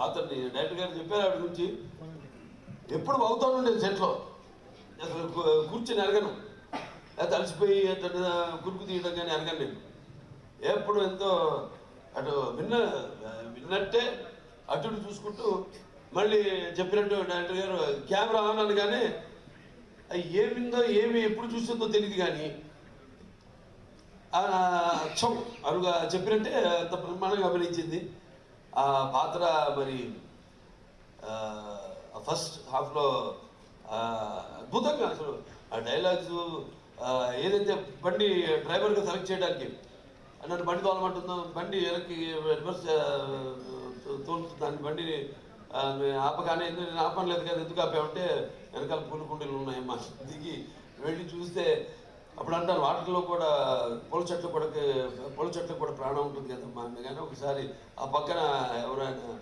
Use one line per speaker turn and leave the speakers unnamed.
అతన్ని డైరెక్టర్ గారు చెప్పారు ఆవిడ గురించి. ఎప్పుడు అవుతానుండేది సెట్లో, అసలు కూర్చొని అరగను, లేకపోతే అలసిపోయి అట్లా కురుకు తీయడం కానీ అరగను నేను. ఎప్పుడు ఎంతో అటు విన్నట్టే అటు చూసుకుంటూ మళ్ళీ చెప్పినట్టు డైరెక్టర్ గారు కెమెరా ఆన్ అనగానే ఏమిందో ఏమి ఎప్పుడు చూసిందో తెలియదు కానీ అచ్చం అరుగా చెప్పినట్టే అంత బ్రహ్మాండంగా అభినయించింది. ఆ పాత్ర మరి ఫస్ట్ హాఫ్లో అద్భుతంగా అసలు ఆ డైలాగ్స్ ఏదైతే బండి డ్రైవర్గా సెలెక్ట్ చేయడానికి నన్ను బండి తోలమంటుందో, బండి వెనక్కి రివర్స్ తోలుతుందాన్ని, బండిని ఆపగానే నేను ఆపలేదు కదా, ఎందుకు ఆపామంటే వెనకాల పూల కుండీలు ఉన్నాయమ్మా, దిగి వెళ్ళి చూస్తే అప్పుడు అంటారు వాటిల్లో కూడా పూల చెట్లకు కూడా ప్రాణం ఉంటుంది కదమ్మా. అందుకని ఒకసారి ఆ పక్కన ఎవరైనా